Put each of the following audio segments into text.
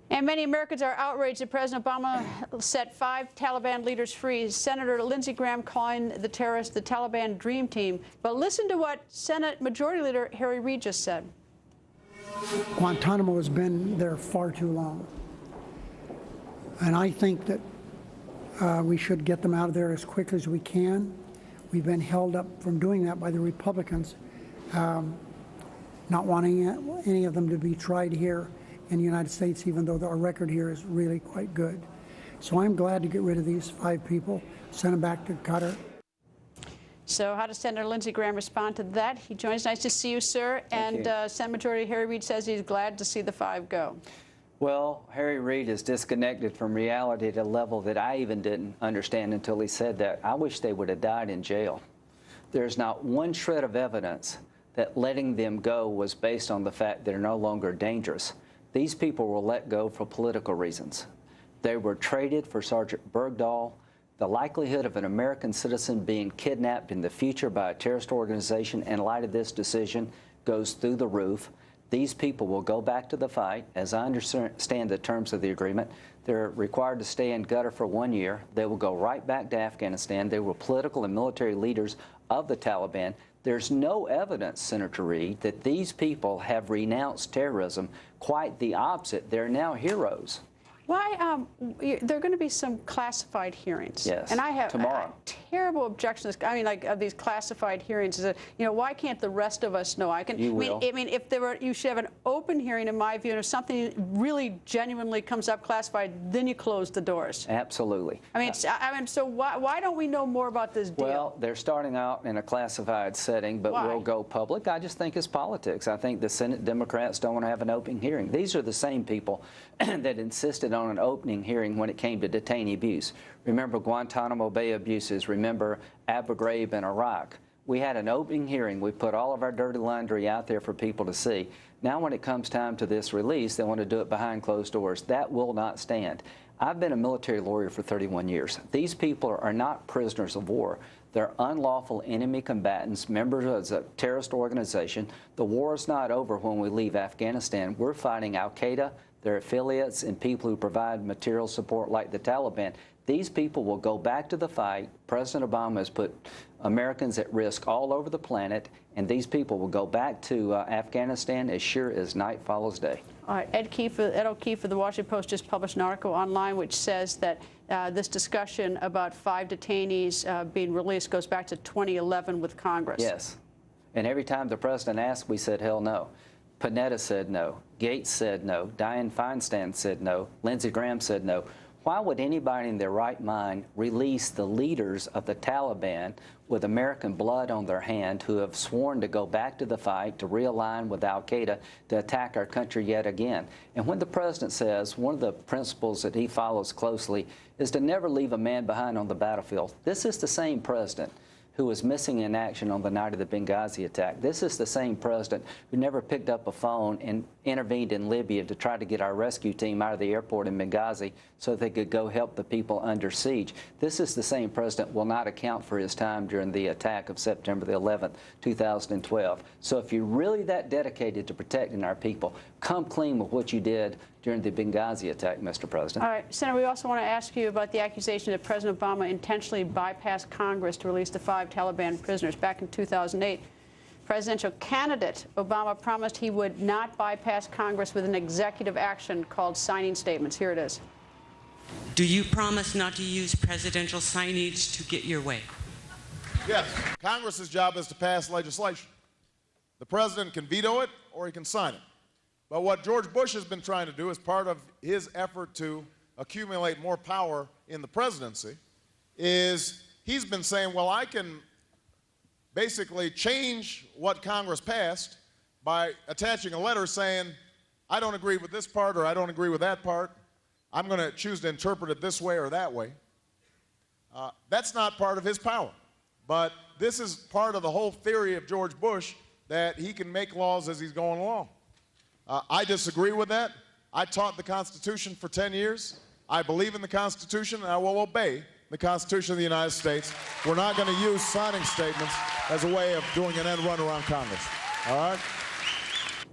And many Americans are outraged that President Obama set 5 Taliban leaders free. Senator Lindsey Graham calling the terrorists the Taliban dream team. But listen to what Senate Majority Leader Harry Reid just said. Guantanamo has been there far too long. And I think that we should get them out of there as quickly as we can. We've been held up from doing that by the Republicans, not wanting any of them to be tried here in the United States, even though our record here is really quite good. So I'm glad to get rid of these 5 people, send them back to Qatar. So how does Senator Lindsey Graham respond to that? He joins. Nice to see you, sir. Thank you. Senate Majority Harry Reid says he's glad to see the 5 go. Well, Harry Reid is disconnected from reality at a level that I even didn't understand until he said that. I wish they would have died in jail. There's not one shred of evidence that letting them go was based on the fact they're no longer dangerous. These people were let go for political reasons. They were traded for Sergeant Bergdahl. The likelihood of an American citizen being kidnapped in the future by a terrorist organization in light of this decision goes through the roof. These people will go back to the fight. As I understand the terms of the agreement, they're required to stay in Qatar for 1 year. They will go right back to Afghanistan. They were political and military leaders of the Taliban. There's no evidence, Senator Reid, that these people have renounced terrorism. Quite the opposite. They're now heroes. Why? There are going to be some classified hearings. Yes. And I have tomorrow. Terrible objections. I mean, like of these classified hearings. Is that, why can't the rest of us know? You will. I mean, if there were, you should have an open hearing, in my view. And if something really genuinely comes up classified, then you close the doors. Absolutely. I mean, so why don't we know more about this deal? Well, they're starting out in a classified setting, but will go public. I just think it's politics. I think the Senate Democrats don't want to have an open hearing. These are the same people that insisted on an opening hearing when it came to detainee abuse. Remember Guantanamo Bay abuses. Remember Abu Ghraib in Iraq. We had an opening hearing. We put all of our dirty laundry out there for people to see. Now when it comes time to this release, they want to do it behind closed doors. That will not stand. I've been a military lawyer for 31 years. These people are not prisoners of war. They're unlawful enemy combatants, members of a terrorist organization. The war is not over when we leave Afghanistan. We're fighting al-Qaeda, their affiliates, and people who provide material support like the Taliban. These people will go back to the fight. President Obama has put Americans at risk all over the planet, and these people will go back to Afghanistan as sure as night follows day. All right, Ed O'Keefe of the Washington Post just published an article online which says that this discussion about 5 detainees being released goes back to 2011 with Congress. Yes, and every time the president asked, we said hell no. Panetta said no. Gates said no. Dianne Feinstein said no. Lindsey Graham said no. Why would anybody in their right mind release the leaders of the Taliban with American blood on their hand who have sworn to go back to the fight, to realign with al-Qaeda, to attack our country yet again? And when the president says one of the principles that he follows closely is to never leave a man behind on the battlefield, this is the same president who was missing in action on the night of the Benghazi attack. This is the same president who never picked up a phone and intervened in Libya to try to get our rescue team out of the airport in Benghazi so they could go help the people under siege. This is the same president will not account for his time during the attack of September the 11th, 2012. So if you're really that dedicated to protecting our people, come clean with what you did during the Benghazi attack, Mr. President. All right, Senator, we also want to ask you about the accusation that President Obama intentionally bypassed Congress to release the 5 Taliban prisoners. Back in 2008, presidential candidate Obama promised he would not bypass Congress with an executive action called signing statements. Here it is. Do you promise not to use presidential signage to get your way? Yes. Congress's job is to pass legislation. The president can veto it or he can sign it. But what George Bush has been trying to do as part of his effort to accumulate more power in the presidency is he's been saying, well, I can basically change what Congress passed by attaching a letter saying, I don't agree with this part or I don't agree with that part. I'm going to choose to interpret it this way or that way. That's not part of his power. But this is part of the whole theory of George Bush that he can make laws as he's going along. I disagree with that. I taught the Constitution for 10 years. I believe in the Constitution, and I will obey the Constitution of the United States. We're not going to use signing statements as a way of doing an end run around Congress. All right?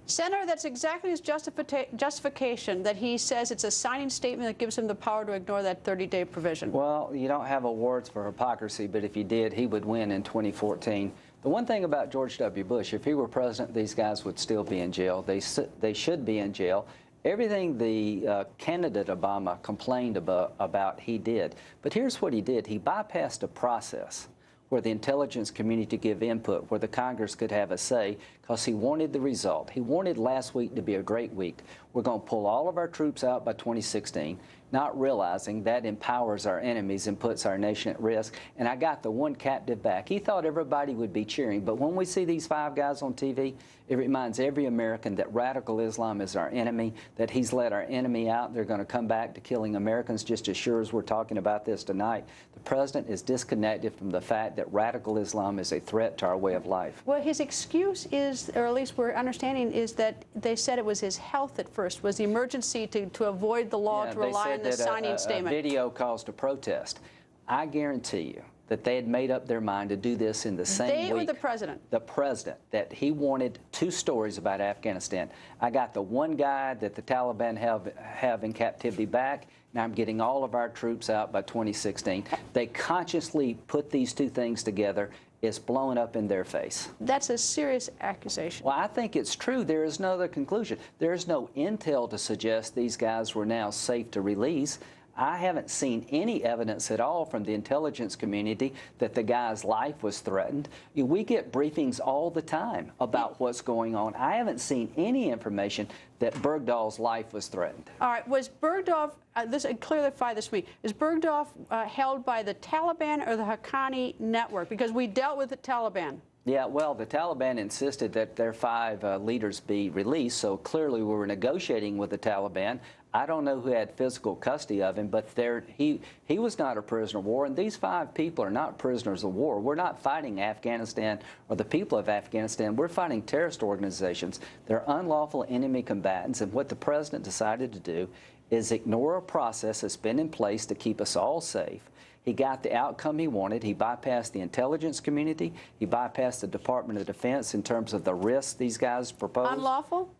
Senator, that's exactly his justification, that he says it's a signing statement that gives him the power to ignore that 30-day provision. Well, you don't have awards for hypocrisy, but if you did, he would win in 2014. The one thing about George W. Bush, if he were president, these guys would still be in jail. They should be in jail. Everything the candidate Obama complained about, he did. But here's what he did. He bypassed a process where the intelligence community give input, where the Congress could have a say, because he wanted the result. He wanted last week to be a great week. We're going to pull all of our troops out by 2016, not realizing that empowers our enemies and puts our nation at risk. And I got the one captive back. He thought everybody would be cheering. But when we see these 5 guys on TV, it reminds every American that radical Islam is our enemy, that he's let our enemy out. They're going to come back to killing Americans just as sure as we're talking about this tonight. The president is disconnected from the fact that radical Islam is a threat to our way of life. Well, his excuse is, or at least we're understanding, is that they said it was his health at first, was the emergency to avoid the law, to rely on the signing statement. A video caused a protest. I guarantee you that they had made up their mind to do this in the same week. They or the president? The president, that he wanted 2 stories about Afghanistan. I got the one guy that the Taliban have in captivity back. Now I'm getting all of our troops out by 2016. They consciously put these 2 things together. It's blown up in their face. That's a serious accusation. Well, I think it's true. There is no other conclusion. There is no intel to suggest these guys were now safe to release. I haven't seen any evidence at all from the intelligence community that the guy's life was threatened. We get briefings all the time about what's going on. I haven't seen any information that Bergdahl's life was threatened. All right, was Bergdahl, this clarify this for me, is Bergdahl held by the Taliban or the Haqqani network? Because we dealt with the Taliban. Yeah, well, the Taliban insisted that their 5 leaders be released, so clearly we were negotiating with the Taliban. I don't know who had physical custody of him, but he was not a prisoner of war, and these 5 people are not prisoners of war. We're not fighting Afghanistan or the people of Afghanistan. We're fighting terrorist organizations. They're unlawful enemy combatants, and what the president decided to do is ignore a process that's been in place to keep us all safe. He got the outcome he wanted. He bypassed the intelligence community. He bypassed the Department of Defense in terms of the risks these guys proposed. Unlawful?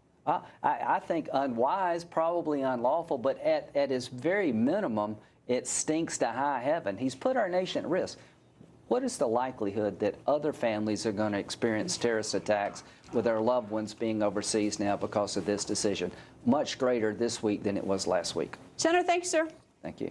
I think unwise, probably unlawful, but at its very minimum, it stinks to high heaven. He's put our nation at risk. What is the likelihood that other families are going to experience terrorist attacks with their loved ones being overseas now because of this decision? Much greater this week than it was last week. Senator, thank you, sir. Thank you.